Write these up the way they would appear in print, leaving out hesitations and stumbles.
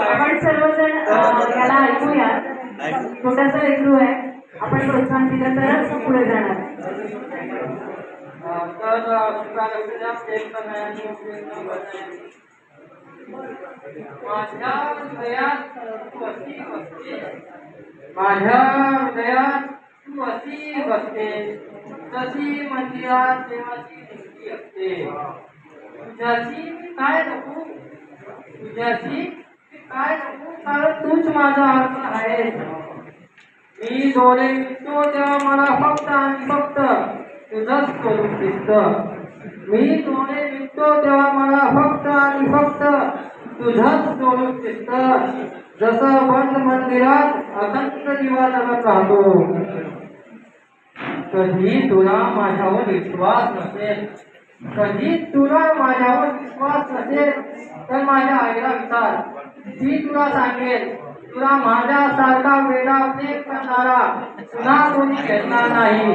आपण सर्वजण याला ऐकूया. छोटासा लेकरू आहे, आपण प्रोत्साहन दिलं तरच पुढे जाणार. माझ्या हृदयात तू अशी बसते, तशी मंदिरात देवाची भिंती असते. तुझ्याशी मी काय नको, तुझ्याशी मी काय नको, कारण तूच माझा अर्थ आहे. मी डोळे मिटतो तेव्हा मला फक्त आणि फक्त तुझंच स्वरूप दिसतं. मी डोळे मिटतो तेव्हा मला फक्त आणि फक्त तुझंच स्वरूप दिसतं. जसं बंद मंदिरात अखंड दिवा जगत राहतो. कधी तुला माझ्यावर विश्वास नसेल, कधी तुला माझ्यावर विश्वास नसेल तर माझ्या आईला विचार. ती तुला सांगेल, तुला माझ्यासारखा वेडा प्रेम करणारा पुन्हा कोणी भेटणार नाही.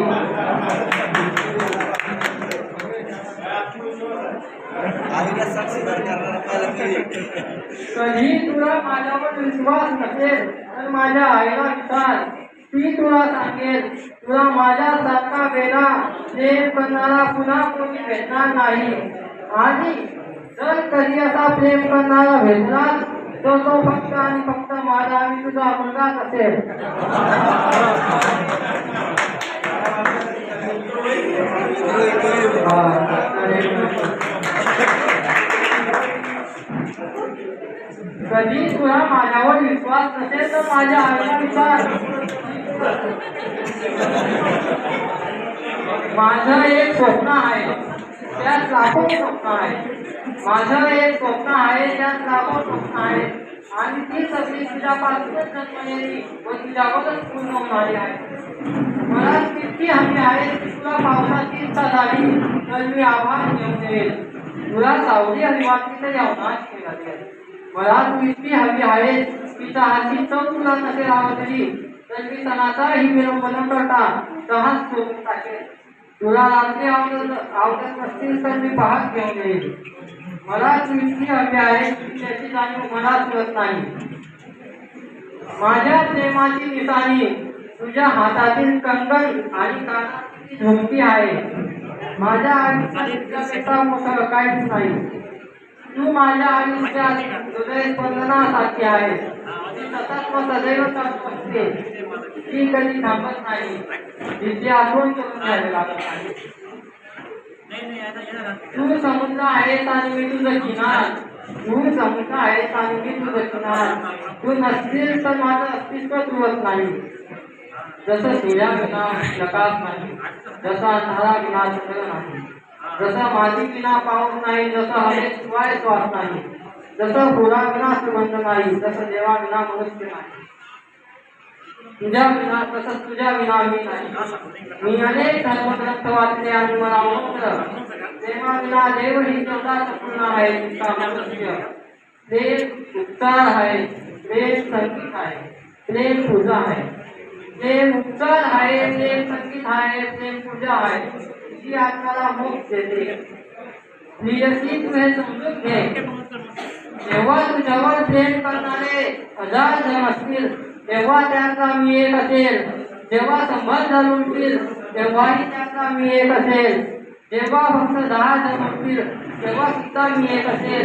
कधी तुला माझ्यावर विश्वास नसेल तर माझ्या आईला विचार. ती तुला सांगेल, तुला माझ्यासारखा वेडा प्रेम करणारा पुन्हा कोणी भेटणार नाही. आणि जर कधी असा प्रेम करणारा भेटला तर तो फक्त आणि फक्त माझा आणि तुझा मुलगाच असेल. कधी तुला माझ्यावर विश्वास नसेल तर माझ्या आईला विचार. माझं एक स्वप्न आहे, त्यात लाखो स्वप्न आहे. माझं एक स्वप्न आहे, त्यात लाखो स्वप्न आहे. आणि ती सगळी तुझ्यापासूनच जन्मलेली व तुझ्यावरच पूर्ण होणारी आहे. मला किती हवी आहे की तुला पावसाची इच्छा झाली तर मी आभार घेऊन येईल. तुला सावली हवी वाटली तर यावनाच केली. मला तू इतकी हवी आहे की चहाची चव तुला नसेल आवडली तर मी सणाचाही विलंब न करता चहाच सोडून टाकेल. तुला रात्री आवडत नसतील तर मी पहाट घेऊन येईल. मला तू इतकी हवी आहे की त्याची जाणीव मनात होत नाही. माझ्या प्रेमाची निशाणी तुझ्या हातातील कंगन आणि कानाची झुमकी आहे. माझ्या आयुष्यात मोठं काहीच नाही. तू माझ्या आयुष्यात हृदय स्पंदनासारखी आहे. ती सतत व सदैव चालू असते. ती कधी थांबत नाही. तिची आठवण करून घ्यावी लागत नाही. तू समुद्र आहेस आणि मी तुझं किनार. तू समुद्र आहेस आणि मी तुझं किनार. तू नसशील तर माझं अस्तित्वच उरत नाही. जसं सूर्याविना प्रकाश नाही, जसा अंधारा विना चंद्र नाही, जसा माती विना पाऊस नाही, जसं हवेशिवाय श्वास नाही, जसं फुलाविना सुगंध नाही, जसं देवाविना मनुष्य नाही. तुझ्या विना तसंच तुझ्या विना मी नाही. मी अनेक धर्मग्रंथ वाचले आणि मला देवाविना देव ही शब्दात पूर्ण आहे. तिचा मनुष्य प्रेम उपचार आहे, प्रेम संगीत आहे, प्रेम पूजा आहे. प्रेम उपचार आहे, प्रेम संगीत आहे, प्रेम पूजा आहे. जी आत्म्याला मोक्ष देते. प्रियसी तू हे समजून घे. जेव्हा तुझ्यावर प्रेम करणारे हजार जण असतील तेव्हा त्यांचा मी एक असेल. जेव्हा 100 जण उठतील तेव्हाही त्यांचा मी एक असेल. जेव्हा फक्त 10 जण उठतील तेव्हा सुद्धा मी एक असेल.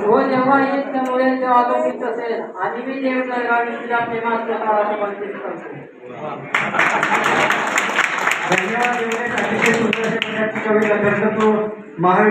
हो जेव्हा एक जण उडेल तेव्हा तो मीच असेल. आणि मी देव जळगावी तुझ्या प्रेमात स्वतःला समर्पित करतो. धन्यवाद. एवढे अतिशय सुंदर असे कविता करतो महाविद्यालय